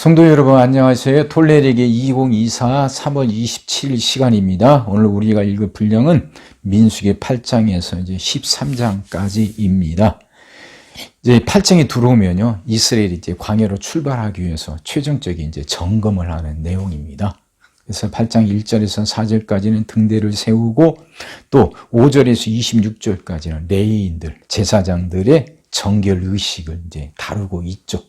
성도 여러분 안녕하세요. 토레르기 2024 3월 27일 시간입니다. 오늘 우리가 읽을 분량은 민수기 8장에서 이제 13장까지입니다. 이제 8장에 들어오면요, 이스라엘이 이제 광야로 출발하기 위해서 최종적인 이제 점검을 하는 내용입니다. 그래서 8장 1절에서 4절까지는 등대를 세우고 또 5절에서 26절까지는 레위인들, 제사장들의 정결 의식을 이제 다루고 있죠.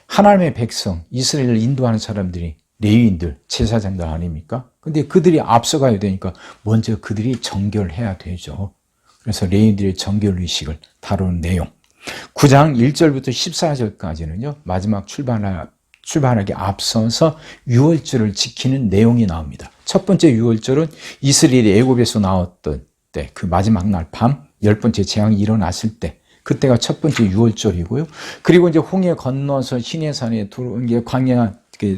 하나님의 백성, 이스라엘을 인도하는 사람들이 레위인들, 제사장들 아닙니까? 근데 그들이 앞서가야 되니까 먼저 그들이 정결해야 되죠. 그래서 레위인들의 정결 의식을 다루는 내용. 9장 1절부터 14절까지는요, 마지막 출발하기 앞서서 유월절을 지키는 내용이 나옵니다. 첫 번째 유월절은 이스라엘이 애굽에서 나왔던 때, 그 마지막 날 밤, 10번째 재앙이 일어났을 때, 그때가 첫 번째 유월절이고요. 그리고 이제 홍해 건너서 시내산에 광야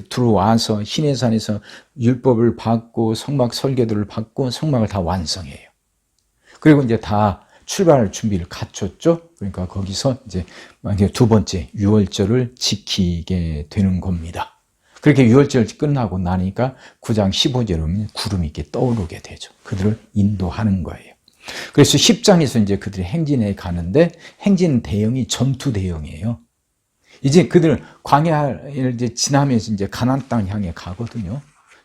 들어와서 시내산에서 율법을 받고 성막 설계도를 받고 성막을 다 완성해요. 그리고 이제 다 출발할 준비를 갖췄죠. 그러니까 거기서 이제 두 번째 유월절을 지키게 되는 겁니다. 그렇게 유월절 끝나고 나니까 9장 15절에 보면 구름이 이렇게 떠오르게 되죠. 그들을 인도하는 거예요. 그래서 10장에서 이제 그들이 행진해 가는데, 행진 대형이 전투 대형이에요. 이제 그들은 광야를 이제 지나면서 이제 가나안 땅 향해 가거든요.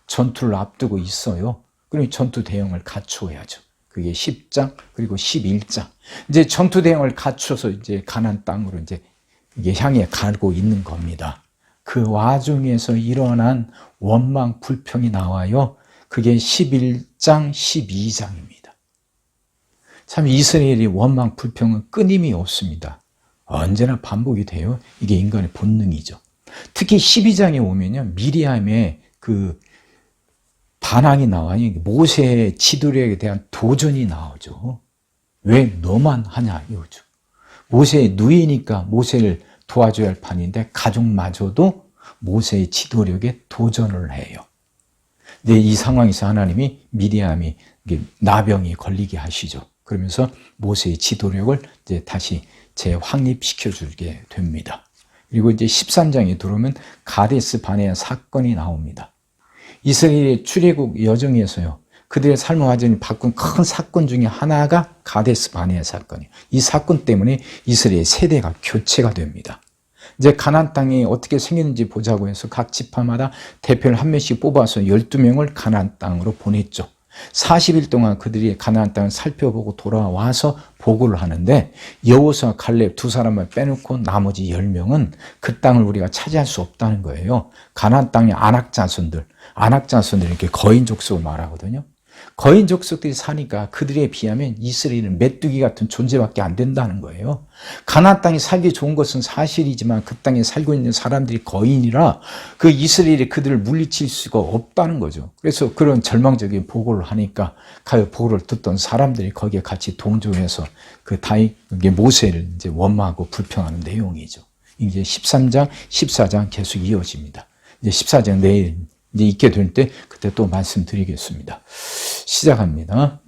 전투를 앞두고 있어요. 그럼 전투 대형을 갖추어야죠. 그게 10장 그리고 11장. 이제 전투 대형을 갖춰서 이제 가나안 땅으로 이제 이게 향해 가고 있는 겁니다. 그 와중에서 일어난 원망 불평이 나와요. 그게 11장, 12장입니다. 참 이스라엘이 원망 불평은 끊임이 없습니다. 언제나 반복이 돼요. 이게 인간의 본능이죠. 특히 12장에 오면요, 미리암의 그 반항이 나와요. 모세의 지도력에 대한 도전이 나오죠. 왜 너만 하냐 이거죠. 모세의 누이니까 모세를 도와줘야 할 판인데 가족마저도 모세의 지도력에 도전을 해요. 근데 이 상황에서 하나님이 미리암이 나병이 걸리게 하시죠. 그러면서 모세의 지도력을 이제 다시 재확립시켜 주게 됩니다. 그리고 이제 13장에 들어오면 가데스 바네아 사건이 나옵니다. 이스라엘의 출애굽 여정에서요, 그들의 삶을 완전히 바꾼 큰 사건 중에 하나가 가데스 바네아 사건이에요. 이 사건 때문에 이스라엘 세대가 교체가 됩니다. 이제 가나안 땅이 어떻게 생겼는지 보자고 해서 각 지파마다 대표를 한 명씩 뽑아서 12명을 가나안 땅으로 보냈죠. 40일 동안 그들이 가나안 땅을 살펴보고 돌아와서 보고를 하는데, 여호수아 갈렙 두 사람만 빼놓고 나머지 10명은 그 땅을 우리가 차지할 수 없다는 거예요. 가나안 땅의 아낙 자손들 이렇게 거인 족속을 말하거든요. 거인 족속들이 사니까 그들에 비하면 이스라엘은 메뚜기 같은 존재밖에 안 된다는 거예요. 가나안 땅이 살기 좋은 것은 사실이지만 그 땅에 살고 있는 사람들이 거인이라 그 이스라엘이 그들을 물리칠 수가 없다는 거죠. 그래서 그런 절망적인 보고를 하니까 그 보고를 듣던 사람들이 거기에 같이 동조해서 그 모세를 이제 원망하고 불평하는 내용이죠. 이제 13장, 14장 계속 이어집니다. 이제 14장 내일 이제 있게 될 때 그때 또 말씀드리겠습니다. 시작합니다.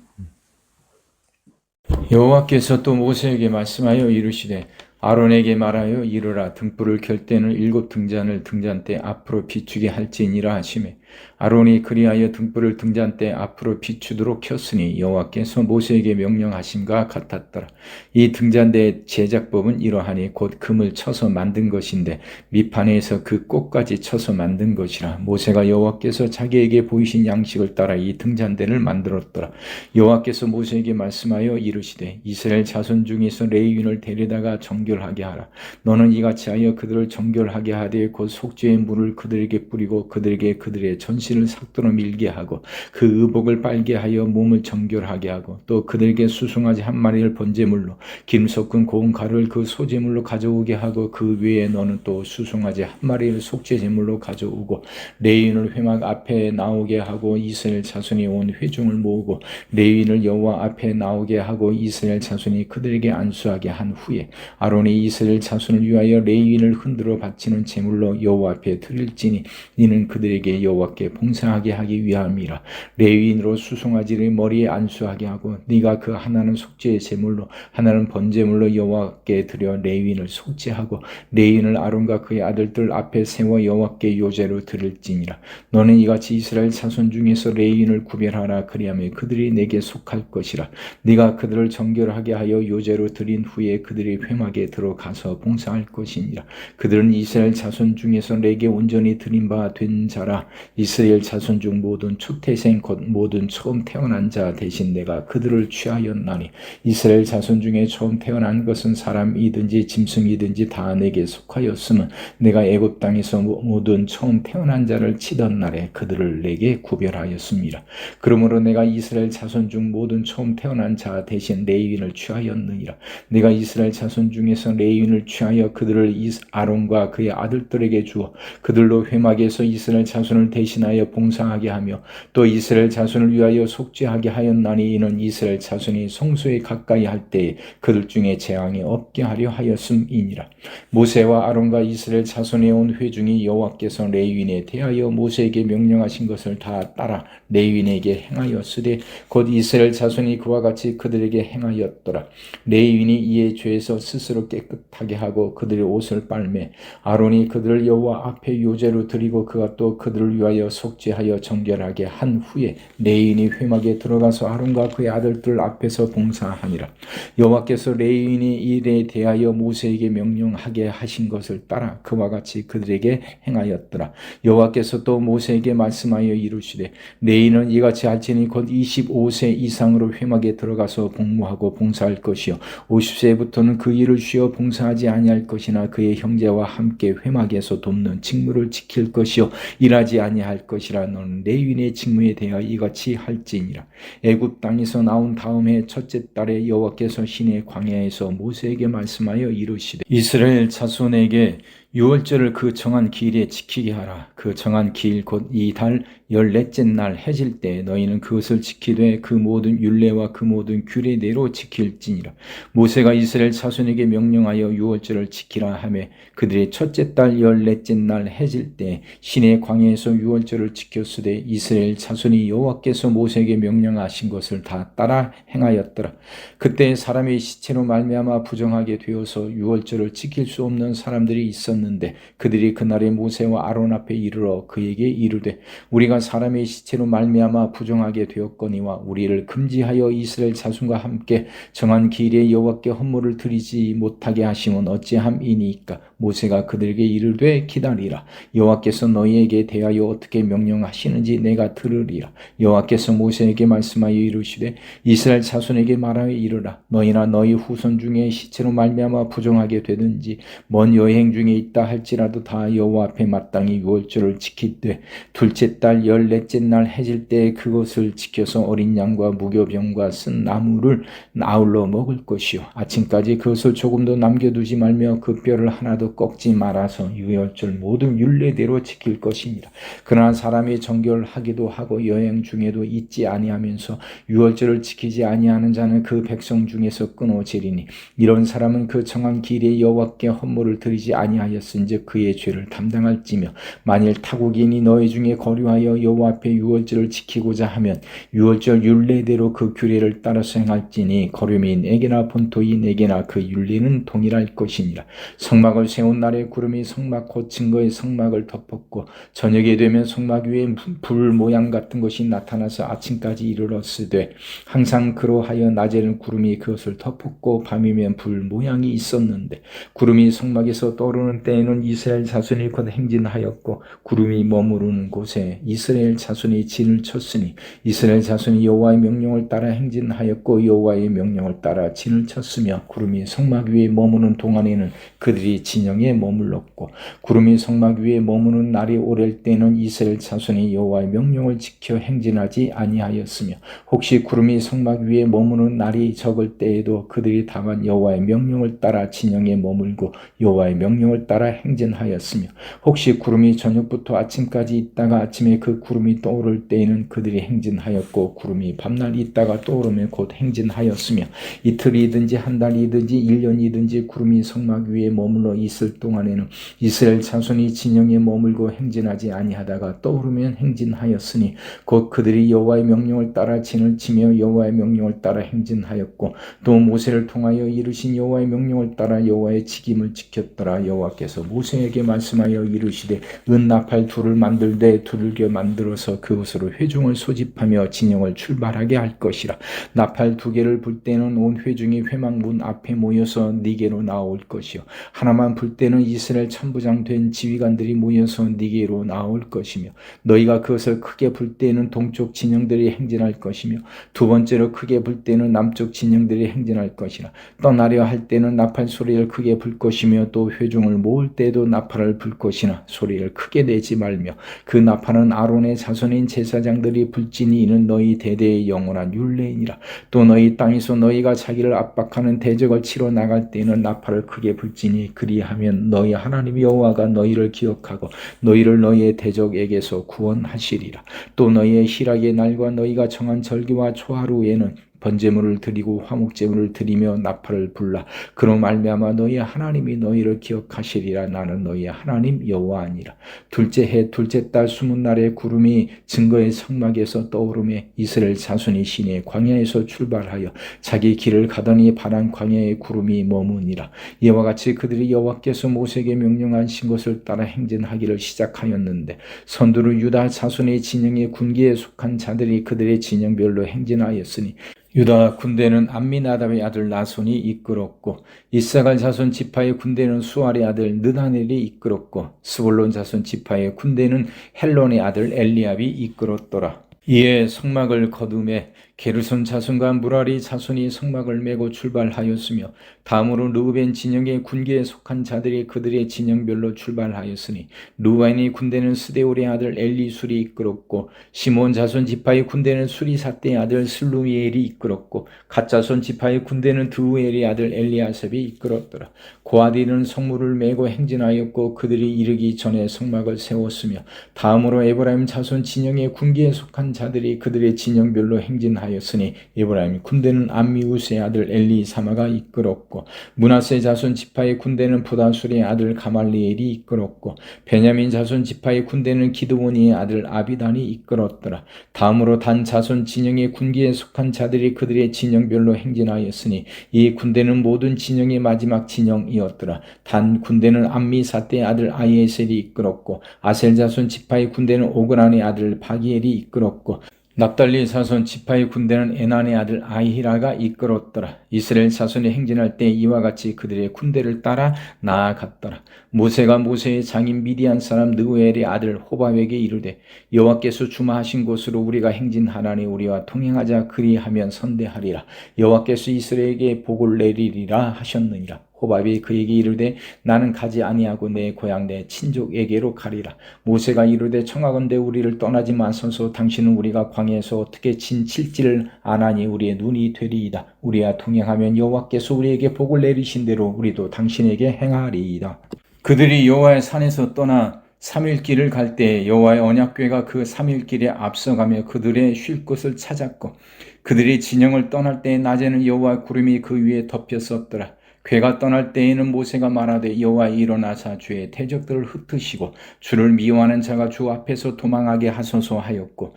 여호와께서 또 모세에게 말씀하여 이르시되 아론에게 말하여 이르라. 등불을 켤 때는 7 등잔을 등잔대 앞으로 비추게 할지니라 하시매, 아론이 그리하여 등불을 등잔대 앞으로 비추도록 켰으니 여호와께서 모세에게 명령하심과 같았더라. 이 등잔대의 제작법은 이러하니 곧 금을 쳐서 만든 것인데 밑판에서 그 꼭까지 쳐서 만든 것이라. 모세가 여호와께서 자기에게 보이신 양식을 따라 이 등잔대를 만들었더라. 여호와께서 모세에게 말씀하여 이르시되 이스라엘 자손 중에서 레위인을 데려다가 정결하게 하라. 너는 이같이 하여 그들을 정결하게 하되 곧 속죄의 물을 그들에게 뿌리고 그들에게 그들의 전신을 삭도로 밀게 하고 그 의복을 빨게 하여 몸을 정결하게 하고 또 그들에게 수송아지 한 마리를 번제물로 기름 섞은 고운 가루를 그 소제물로 가져오게 하고 그 외에 너는 또 수송아지 한 마리를 속죄제물로 가져오고 레위인을 회막 앞에 나오게 하고 이스라엘 자손이 온 회중을 모으고 레위인을 여호와 앞에 나오게 하고 이스라엘 자손이 그들에게 안수하게 한 후에 아론이 이스라엘 자손을 위하여 레위인을 흔들어 바치는 제물로 여호와 앞에 드릴지니 이는 그들에게 여호와 여호와께 봉사하게 하기 위함이라. 레위인으로 수송아지를 머리에 안수하게 하고 네가 그 하나는 속죄의 제물로 하나는 번제물로 여호와께 드려 레위인을 속죄하고 레위인을 아론과 그의 아들들 앞에 세워 여호와께 요제로 드릴지니라. 너는 이같이 이스라엘 자손 중에서 레위인을 구별하라. 그리하면 그들이 내게 속할 것이라. 네가 그들을 정결하게 하여 요제로 드린 후에 그들이 회막에 들어가서 봉사할 것이니라. 그들은 이스라엘 자손 중에서 내게 온전히 드린 바 된 자라. 이스라엘 자손 중 모든 초태생 곧 모든 처음 태어난 자 대신 내가 그들을 취하였나니 이스라엘 자손 중에 처음 태어난 것은 사람이든지 짐승이든지 다 내게 속하였으면 내가 애굽 땅에서 모든 처음 태어난 자를 치던 날에 그들을 내게 구별하였습니다. 그러므로 내가 이스라엘 자손 중 모든 처음 태어난 자 대신 레위인을 취하였느니라. 내가 이스라엘 자손 중에서 레위인을 취하여 그들을 아론과 그의 아들들에게 주어 그들로 회막에서 이스라엘 자손을 대신하여 봉사하게 하며 또 이스라엘 자손을 위하여 속죄하게 하였나니 이는 이스라엘 자손이 성소에 가까이 할 때에 그들 중에 재앙이 없게 하려 하였음이니라. 모세와 아론과 이스라엘 자손에 온 회중이 여호와께서 레위인에 대하여 모세에게 명령하신 것을 다 따라 레위인에게 행하였으되 곧 이스라엘 자손이 그와 같이 그들에게 행하였더라. 레위인이 이에 죄에서 스스로 깨끗하게 하고 그들의 옷을 빨매 아론이 그들을 여호와 앞에 요제로 드리고 그가 또 그들을 위하여 속죄하여 정결하게 한 후에 레위인이 회막에 들어가서 아론과 그의 아들들 앞에서 봉사하니라. 여호와께서 레위인이 일에 대하여 모세에게 명령하게 하신 것을 따라 그와 같이 그들에게 행하였더라. 여호와께서 또 모세에게 말씀하여 이르시되 레위인은 이같이 할지니 곧 25세 이상으로 회막에 들어가서 복무하고 봉사할 것이요 50세부터는 그 일을 쉬어 봉사하지 아니할 것이나 그의 형제와 함께 회막에서 돕는 직무를 지킬 것이요 일하지 아니할 것이라. 너는 레위인의 직무에 대하여 이같이 할지니라. 애굽 땅에서 나온 다음 해 첫째 달에 여호와께서 시내 광야에서 모세에게 말씀하여 이르시되 이스라엘 자손에게 유월절을 그 정한 기일에 지키게 하라. 그 정한 기일 곧 이 달 14째 날 해질 때 너희는 그것을 지키되 그 모든 율례와 그 모든 규례대로 지킬지니라. 모세가 이스라엘 자손에게 명령하여 유월절을 지키라 하매 그들이 첫째 달 14째 날 해질 때 시내 광야에서 유월절을 지켰으되 이스라엘 자손이 여호와께서 모세에게 명령하신 것을 다 따라 행하였더라. 그때 사람의 시체로 말미암아 부정하게 되어서 유월절을 지킬 수 없는 사람들이 있었는데 그들이 그날에 모세와 아론 앞에 이르러 그에게 이르되 우리가 사람의 시체로 말미암아 부정하게 되었거니와 우리를 금지하여 이스라엘 자손과 함께 정한 기일에 여호와께 헌물을 드리지 못하게 하심은 어찌함이니까. 모세가 그들에게 이르되 기다리라. 여호와께서 너희에게 대하여 어떻게 명령하시는지 내가 들으리라. 여호와께서 모세에게 말씀하여 이르시되 이스라엘 자손에게 말하여 이르라. 너희나 너희 후손 중에 시체로 말미암아 부정하게 되든지 먼 여행 중에 있다 할지라도 다 여호와 앞에 마땅히 유월절을 지키되 둘째 달 14째 날 해질 때 그것을 지켜서 어린 양과 무교병과 쓴 나무를 아울러 먹을 것이요 아침까지 그것을 조금도 남겨두지 말며 그 뼈를 하나도 꺾지 말아서 유월절 모든 율례대로 지킬 것입니다. 그러나 사람이 정결하기도 하고 여행 중에도 잊지 아니하면서 유월절을 지키지 아니하는 자는 그 백성 중에서 끊어지리니 이런 사람은 그 정한 기일에 여호와께 헌물을 드리지 아니하였은즉 그의 죄를 담당할지며 만일 타국인이 너희 중에 거류하여 여호와 앞에 유월절을 지키고자 하면 유월절 율례대로 그 규례를 따라서 행할지니 거류민에게나 본토인에게나 그 율례는 동일할 것이니라. 성막을 세운 날에 구름이 성막 곧 증거의 성막을 덮었고 저녁이 되면 성막 위에 불 모양 같은 것이 나타나서 아침까지 이르렀으되 항상 그러하여 낮에는 구름이 그것을 덮었고 밤이면 불 모양이 있었는데 구름이 성막에서 떠오르는 때에는 이스라엘 자손이 곧 행진하였고 구름이 머무르는 곳에 이스라엘 자손이 진을 쳤으니 이스라엘 자손이 여호와의 명령을 따라 행진하였고 여호와의 명령을 따라 진을 쳤으며 구름이 성막 위에 머무는 동안에는 그들이 진영에 머물렀고 구름이 성막 위에 머무는 날이 오랠 때는 이스라엘 자손이 여호와의 명령을 지켜 행진하지 아니하였으며 혹시 구름이 성막 위에 머무는 날이 적을 때에도 그들이 다만 여호와의 명령을 따라 진영에 머물고 여호와의 명령을 따라 따라 행진하였으며 혹시 구름이 저녁부터 아침까지 있다가 아침에 그 구름이 떠오를 때에는 그들이 행진하였고 구름이 밤날 있다가 떠오르면 곧 행진하였으며 이틀이든지 한 달이든지 1년이든지 구름이 성막 위에 머물러 있을 동안에는 이스라엘 자손이 진영에 머물고 행진하지 아니하다가 떠오르면 행진하였으니 곧 그들이 여호와의 명령을 따라 진을 치며 여호와의 명령을 따라 행진하였고 또 모세를 통하여 이르신 여호와의 명령을 따라 여호와의 직임을 지켰더라. 여호와께서 모세에게 말씀하여 이르시되 은나팔 둘을 만들되 두들겨 만들어서 그것으로 회중을 소집하며 진영을 출발하게 할 것이라. 나팔 2개를 불 때는 온 회중이 회막문 앞에 모여서 네게로 나올 것이요 하나만 불 때는 이스라엘 천부장 된 지휘관들이 모여서 네게로 나올 것이며 너희가 그것을 크게 불 때는 동쪽 진영들이 행진할 것이며 두 번째로 크게 불 때는 남쪽 진영들이 행진할 것이라. 떠나려 할 때는 나팔 소리를 크게 불 것이며 또 회중을 모을 때도 나팔을 불 것이나 소리를 크게 내지 말며 그 나팔은 아론의 자손인 제사장들이 불지니 이는 너희 대대의 영원한 율례이니라. 또 너희 땅에서 너희가 자기를 압박하는 대적을 치러 나갈 때는 나팔을 크게 불지니 그리하면 너희 하나님 여호와가 너희를 기억하고 너희를 너희의 대적에게서 구원하시리라. 또 너희의 희락의 날과 너희가 정한 절기와 초하루에는 번제물을 드리고 화목제물을 드리며 나팔을 불라. 그로 말미암아 너희 하나님이 너희를 기억하시리라. 나는 너희 하나님 여호와니라. 둘째 해 둘째 달 20날에 구름이 증거의 성막에서 떠오르며 이스라엘 자손이 시내 광야에서 출발하여 자기 길을 가더니 파란 광야에 구름이 머무니라. 이와 같이 그들이 여호와께서 모세에게 명령하신 것을 따라 행진하기를 시작하였는데 선두로 유다 자손의 진영의 군기에 속한 자들이 그들의 진영별로 행진하였으니 유다 군대는 암미나답의 아들 나손이 이끌었고 이사갈 자손 지파의 군대는 수알의 아들 느다넬이 이끌었고 스불론 자손 지파의 군대는 헬론의 아들 엘리압이 이끌었더라. 이에 성막을 거두매 게르손 자손과 무라리 자손이 성막을 메고 출발하였으며 다음으로 르우벤 진영의 군기에 속한 자들이 그들의 진영별로 출발하였으니 루벤의 군대는 스데울의 아들 엘리술이 이끌었고 시몬 자손 지파의 군대는 수리사떼의 아들 슬루미엘이 이끌었고 갓 자손 지파의 군대는 드우엘의 아들 엘리아셉이 이끌었더라. 고아디는 성물을 메고 행진하였고 그들이 이르기 전에 성막을 세웠으며 다음으로 에브라임 자손 진영의 군기에 속한 자들이 그들의 진영별로 행진하였으니 에브라임 군대는 암미우스의 아들 엘리사마가 이끌었고 므낫세 자손 지파의 군대는 부다술의 아들 가말리엘이 이끌었고 베냐민 자손 지파의 군대는 기드온이의 아들 아비단이 이끌었더라. 다음으로 단 자손 진영의 군기에 속한 자들이 그들의 진영별로 행진하였으니 이 군대는 모든 진영의 마지막 진영이었더라. 단 군대는 암미사떼의 아들 아이에셀이 이끌었고 아셀 자손 지파의 군대는 오그란의 아들 바기엘이 이끌었고 납달리 자손 지파의 군대는 에난의 아들 아히라가 이끌었더라. 이스라엘 자손이 행진할 때 이와 같이 그들의 군대를 따라 나아갔더라. 모세가 모세의 장인 미디안 사람 느우엘의 아들 호밥에게 이르되 여호와께서 주마하신 곳으로 우리가 행진하나니 우리와 동행하자. 그리하면 선대하리라. 여호와께서 이스라엘에게 복을 내리리라 하셨느니라. 호밥이 그에게 이르되 나는 가지 아니하고 내 고향 내 친족에게로 가리라. 모세가 이르되 청하건대 우리를 떠나지 마소서. 당신은 우리가 광야에서 어떻게 진칠지를 아나니 우리의 눈이 되리이다. 우리와 동행하면 여호와께서 우리에게 복을 내리신 대로 우리도 당신에게 행하리이다. 그들이 여호와의 산에서 떠나 3일 길을 갈 때 여호와의 언약궤가 그 3일 길에 앞서가며 그들의 쉴 곳을 찾았고 그들이 진영을 떠날 때 낮에는 여호와의 구름이 그 위에 덮였었더라. 궤가 떠날 때에는 모세가 말하되 여호와 일어나사 주의 대적들을 흩으시고 주를 미워하는 자가 주 앞에서 도망하게 하소서 하였고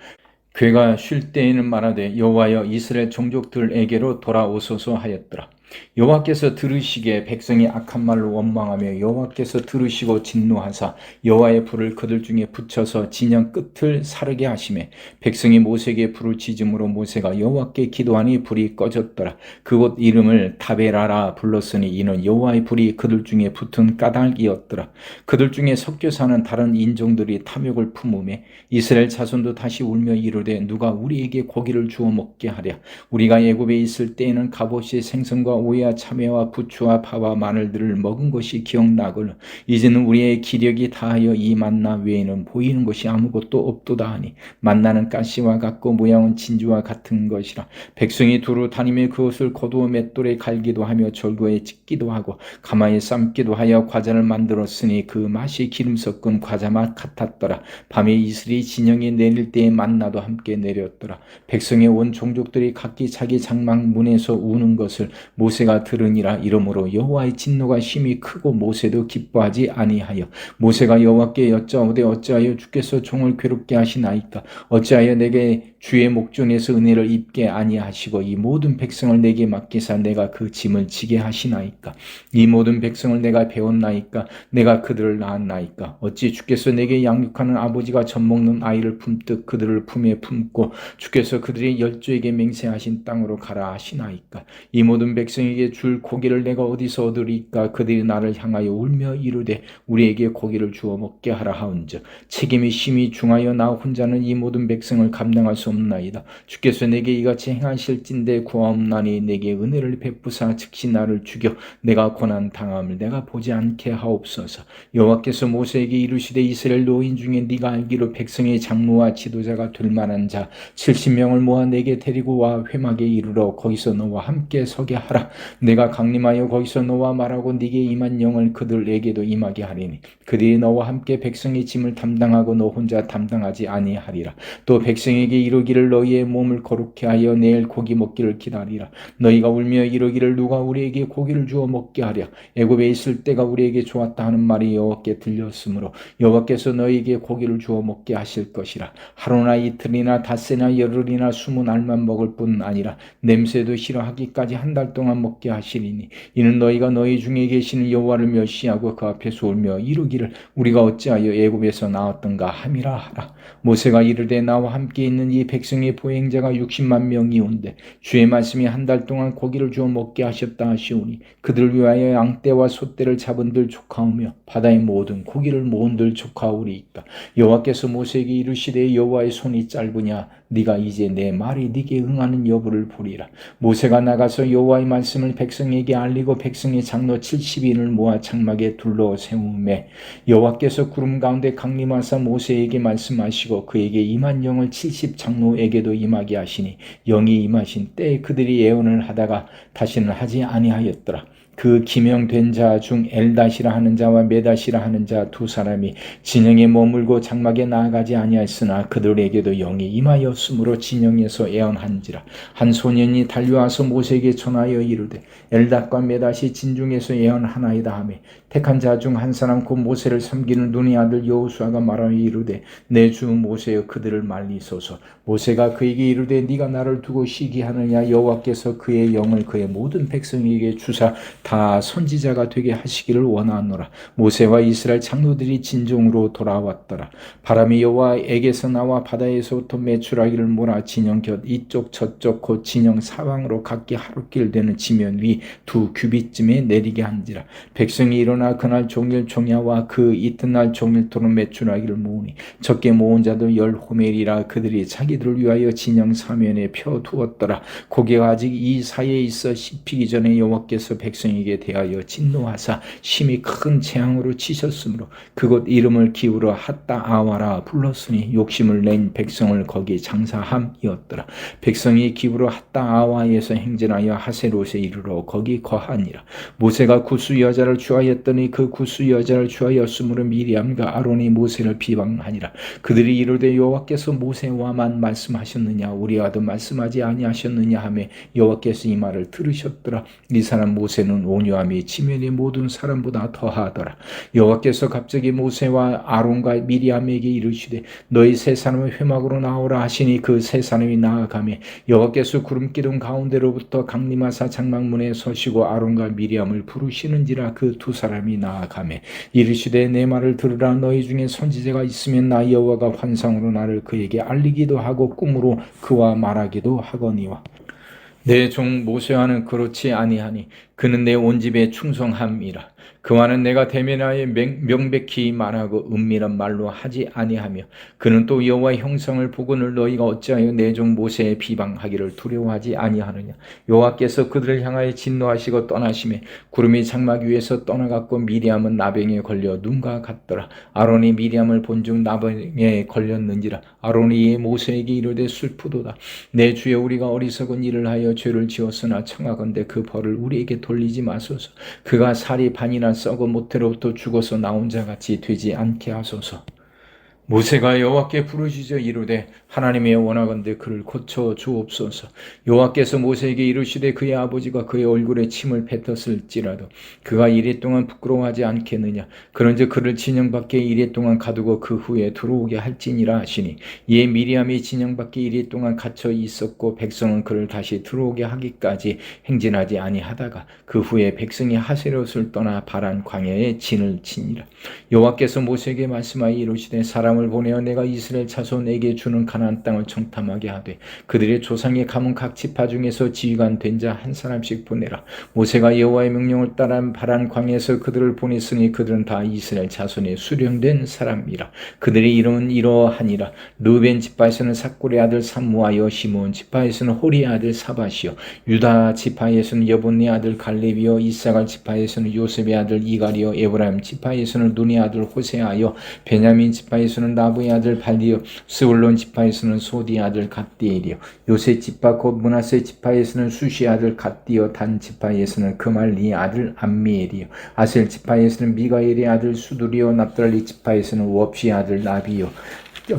궤가 쉴 때에는 말하되 여호와여 이스라엘 종족들에게로 돌아오소서 하였더라. 여호와께서 들으시기에 백성이 악한 말로 원망하며 여호와께서 들으시고 진노하사 여호와의 불을 그들 중에 붙여서 진영 끝을 사르게 하시매 백성이 모세에게 불을 지짐으로 모세가 여호와께 기도하니 불이 꺼졌더라. 그곳 이름을 다베라라 불렀으니 이는 여호와의 불이 그들 중에 붙은 까닭이었더라. 그들 중에 섞여 사는 다른 인종들이 탐욕을 품으매 이스라엘 자손도 다시 울며 이르되 누가 우리에게 고기를 주어 먹게 하랴. 우리가 애굽에 있을 때에는 갑옷이 생선과 소금과 오이와 참외와 부추와 파와 마늘들을 먹은 것이 기억나거늘 이제는 우리의 기력이 다하여 이 만나 외에는 보이는 것이 아무것도 없도다 하니 만나는 가시와 같고 모양은 진주와 같은 것이라. 백성이 두루 다니며 그것을 거두어 맷돌에 갈기도 하며 절구에 찢기도 하고 가마에 삶기도 하여 과자를 만들었으니 그 맛이 기름 섞은 과자 맛 같았더라. 밤에 이슬이 진영에 내릴 때에 만나도 함께 내렸더라. 백성의 온 종족들이 각기 자기 장막 문에서 우는 것을 모세가 들으니라. 이러므로 여호와의 진노가 심히 크고 모세도 기뻐하지 아니하여 모세가 여호와께 여짜오되 어찌하여 주께서 종을 괴롭게 하시나이까? 어찌하여 내게 주의 목전에서 은혜를 입게 아니하시고 이 모든 백성을 내게 맡기사 내가 그 짐을 지게 하시나이까? 이 모든 백성을 내가 배웠나이까? 내가 그들을 낳았나이까? 어찌 주께서 내게 양육하는 아버지가 젖먹는 아이를 품듯 그들을 품에 품고 주께서 그들의 열조에게 맹세하신 땅으로 가라 하시나이까? 이 모든 백성에게 줄 고기를 내가 어디서 얻으리까? 그들이 나를 향하여 울며 이르되 우리에게 고기를 주어 먹게 하라 하온즉 책임이 심히 중하여 나 혼자는 이 모든 백성을 감당할 수 없나이다. 주께서 내게 이같이 행하실진대 구하옵나니 내게 은혜를 베푸사 즉시 나를 죽여 내가 고난 당함을 내가 보지 않게 하옵소서. 여호와께서 모세에게 이르시되 이스라엘 노인 중에 네가 알기로 백성의 장로와 지도자가 될 만한 자 70명을 모아 내게 데리고 와 회막에 이르러 거기서 너와 함께 서게 하라. 내가 강림하여 거기서 너와 말하고 네게 임한 영을 그들에게도 임하게 하리니 그들이 너와 함께 백성의 짐을 담당하고 너 혼자 담당하지 아니하리라. 또 백성에게 이르기를 너희의 몸을 거룩케 하여 내일 고기 먹기를 기다리라. 너희가 울며 이르기를 누가 우리에게 고기를 주어 먹게 하랴. 애굽에 있을 때가 우리에게 좋았다 하는 말이 여호와께 들렸으므로 여호와께서 너희에게 고기를 주어 먹게 하실 것이라. 하루나 이틀이나 닷새나 열흘이나 20날만 먹을 뿐 아니라 냄새도 싫어하기까지 한 달 동안 먹게 하시리니 이는 너희가 너희 중에 계시는 여호와를 멸시하고 그 앞에서 울며 이르기를 우리가 어찌하여 애굽에서 나왔던가 함이라 하라. 모세가 이르되 나와 함께 있는 이 백성의 보행자가 60만 명이온데 주의 말씀이 한 달 동안 고기를 주어 먹게 하셨다 하시오니 그들 위하여 양떼와 소떼를 잡은들 조카오며 바다의 모든 고기를 모은들 조카오리이까. 여호와께서 모세에게 이르시되 여호와의 손이 짧으냐 네가 이제 내 말이 네게 응하는 여부를 보리라. 모세가 나가서 여호와의 말씀을 백성에게 알리고 백성의 장로 70인을 모아 장막에 둘러 세우매 여호와께서 구름 가운데 강림하사 모세에게 말씀하시고 그에게 임한 영을 70 장로에게도 임하게 하시니 영이 임하신 때에 그들이 예언을 하다가 다시는 하지 아니하였더라. 그 기명된 자 중 엘닷이라 하는 자와 메닷이라 하는 자 두 사람이 진영에 머물고 장막에 나아가지 아니하였으나 그들에게도 영이 임하였으므로 진영에서 예언한지라. 한 소년이 달려와서 모세에게 전하여 이르되 엘닷과 메닷이 진중에서 예언하나이다 하며 택한 자 중 한 사람 곧 모세를 섬기는 눈의 아들 여호수아가 말하여 이르되 내 주 모세여 그들을 말리소서. 모세가 그에게 이르되 네가 나를 두고 시기하느냐. 여호와께서 그의 영을 그의 모든 백성에게 주사 다 선지자가 되게 하시기를 원하노라. 모세와 이스라엘 장로들이 진정으로 돌아왔더라. 바람이 여호와에게서 나와 바다에서부터 메추라기를 몰아 진영 곁 이쪽 저쪽 곧 진영 사방으로 각기 하루길 되는 지면 위 2규빗쯤에 내리게 한지라. 백성이 일어나 그날 종일 종야와 그 이튿날 종일토록 메추라기를 모으니 적게 모은 자도 10호멜이라. 그들이 자기들을 위하여 진영 사면에 펴두었더라. 고개가 아직 이 사이에 있어 씹히기 전에 여호와께서 백성에게 대하여 진노하사 심히 큰 재앙으로 치셨으므로 그곳 이름을 기울여 핫다 아와라 불렀으니 욕심을 낸 백성을 거기 장사함이었더라. 백성이 기울여 핫다 아와에서 행진하여 하세롯에 이르러 거기 거하니라. 모세가 구스 여자를 취하였더니 그 구스 여자를 취하였으므로 미리암과 아론이 모세를 비방하니라. 그들이 이르되 여호와께서 모세와만 말씀하셨느냐 우리와도 말씀하지 아니하셨느냐 하며 여호와께서 이 말을 들으셨더라. 이 사람 모세는 온유함이 지면의 모든 사람보다 더하더라. 여호와께서 갑자기 모세와 아론과 미리암에게 이르시되 너희 세 사람의 회막으로 나오라 하시니 그 세 사람이 나아가며 여호와께서 구름 기둥 가운데로부터 강림하사 장막문에 서시고 아론과 미리암을 부르시는지라. 그 두 사람이 나아가며 이르시되 내 말을 들으라. 너희 중에 선지자가 있으면 나 여호와가 환상으로 나를 그에게 알리기도 하고 꿈으로 그와 말하기도 하거니와 내 종 모세와는 그렇지 아니하니 그는 내 온 집에 충성함이라. 그와는 내가 대면하여 명백히 말하고 은밀한 말로 하지 아니하며 그는 또 여호와의 형상을 보고는 너희가 어찌하여 내 종 모세의 비방하기를 두려워하지 아니하느냐. 여호와께서 그들을 향하여 진노하시고 떠나시매 구름이 장막 위에서 떠나갔고 미리암은 나병에 걸려 눈과 같더라. 아론이 미리암을 본즉 나병에 걸렸는지라. 아론이 이에 모세에게 이르되 슬프도다. 내 주여 우리가 어리석은 일을 하여 죄를 지었으나 청하건대 그 벌을 우리에게 돌리지 마소서. 그가 살이 반이나 썩어 모태로부터 죽어서 나온 자같이 되지 않게 하소서. 모세가 여호와께 부르짖어 이르되 하나님의 원하건대 그를 고쳐 주옵소서. 여호와께서 모세에게 이르시되 그의 아버지가 그의 얼굴에 침을 뱉었을지라도 그가 이레 동안 부끄러워하지 않겠느냐. 그런즉 그를 진영 밖에 이레 동안 가두고 그 후에 들어오게 할지니라 하시니 이에 미리암이 진영 밖에 이레 동안 갇혀 있었고 백성은 그를 다시 들어오게 하기까지 행진하지 아니하다가 그 후에 백성이 하세롯을 떠나 바란 광야에 진을 치니라. 여호와께서 모세에게 말씀하여 이르시되 사람을 보내어 내가 이스라엘 자손에게 주는 가나안 땅을 정탐하게 하되 그들의 조상의 가문 각 지파 중에서 지휘관 된 자 한 사람씩 보내라. 모세가 여호와의 명령을 따라 바란 광야에서 그들을 보냈으니 그들은 다 이스라엘 자손의 수령된 사람이라. 그들의 이름은 이러하니라. 르벤 지파에서는 삭골의 아들 삼무하여 시므온 지파에서는 호리의 아들 사밧이요 유다 지파에서는 여본의 아들 갈렙이요 이사갈 지파에서는 요셉의 아들 이갈이요 에브라임 지파에서는 눈의 아들 호세아요 베냐민 지파에서는 나부의 아들 발디요 스불론 지파에서는 소디의 아들 갓디엘이요 요셉 지파 곧 므낫세 지파에서는 수시의 아들 갓디요 단 지파에서는 그말리의 아들 암미엘이요 아셀 지파에서는 미가엘의 아들 수두리요 납달리 지파에서는 웁시의 아들 나비요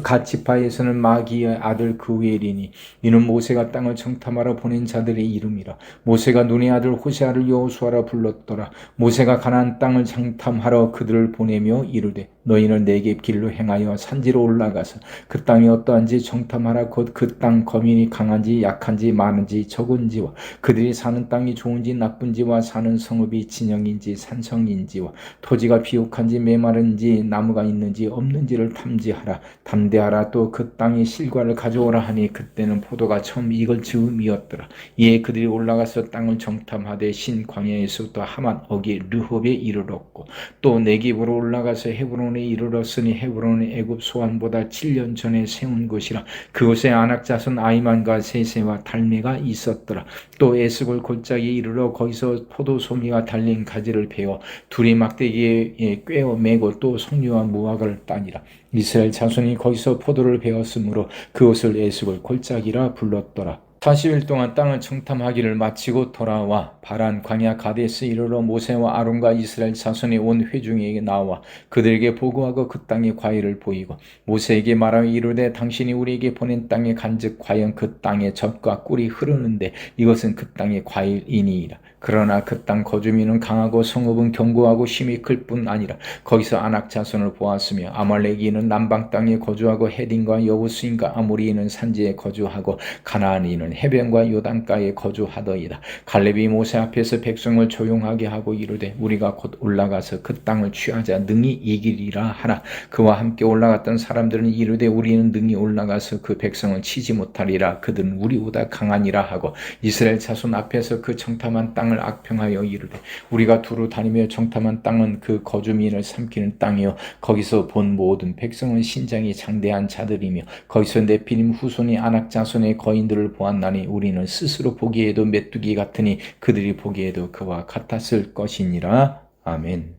갓 지파에서는 마기의 아들 그웰이니 이는 모세가 땅을 정탐하러 보낸 자들의 이름이라. 모세가 눈의 아들 호세아를 여호수아라 불렀더라. 모세가 가나안 땅을 정탐하러 그들을 보내며 이르되 너희는 내게 길로 행하여 산지로 올라가서 그 땅이 어떠한지 정탐하라. 곧 그 땅 거민이 강한지 약한지 많은지 적은지와 그들이 사는 땅이 좋은지 나쁜지와 사는 성읍이 진영인지 산성인지와 토지가 비옥한지 메마른지 나무가 있는지 없는지를 탐지하라. 담대하라. 또 그 땅의 실과를 가져오라 하니 그때는 포도가 처음 익을 즈음이었더라. 이에 그들이 올라가서 땅을 정탐하되 신 광야에서부터 하맛 어기 르홉에 이르렀고 또 네겝으로 올라가서 헤브론에 이르렀으니 헤브론은 애굽 소환보다 7년 전에 세운 곳이라. 그곳에 아낙 자손 아이만과 세세와 달메가 있었더라. 또 에스골 골짜기에 이르러 거기서 포도 소미가 달린 가지를 베어 둘이 막대기에 꿰어 매고 또 석류와 무화과를 따니라. 이스라엘 자손이 거기서 포도를 베었으므로 그곳을 에스골 골짜기라 불렀더라. 40일 동안 땅을 정탐하기를 마치고 돌아와 바란 광야 가데스 이르러 모세와 아론과 이스라엘 자손이 온 회중에게 나와 그들에게 보고하고 그 땅의 과일을 보이고 모세에게 말하여 이르되 당신이 우리에게 보낸 땅에 간즉 과연 그 땅에 젖과 꿀이 흐르는데 이것은 그 땅의 과일이니이다. 그러나 그 땅 거주민은 강하고 성읍은 견고하고 힘이 클 뿐 아니라 거기서 아낙 자손을 보았으며 아말렉인은 남방 땅에 거주하고 헤딘과 여부스인과 아모리인은 산지에 거주하고 가나안인은 해변과 요단가에 거주하더이다. 갈렙이 모세 앞에서 백성을 조용하게 하고 이르되 우리가 곧 올라가서 그 땅을 취하자 능히 이기리라 하라. 그와 함께 올라갔던 사람들은 이르되 우리는 능히 올라가서 그 백성을 치지 못하리라. 그들은 우리보다 강하니라 하고 이스라엘 자손 앞에서 그 정탐한 땅을 악평하여 이르되 우리가 두루 다니며 정탐한 땅은 그 거주민을 삼키는 땅이요 거기서 본 모든 백성은 신장이 장대한 자들이며 거기서 네피림 후손이 아낙 자손의 거인들을 보았나니 우리는 스스로 보기에도 메뚜기 같으니 그들이 보기에도 그와 같았을 것이니라. 아멘.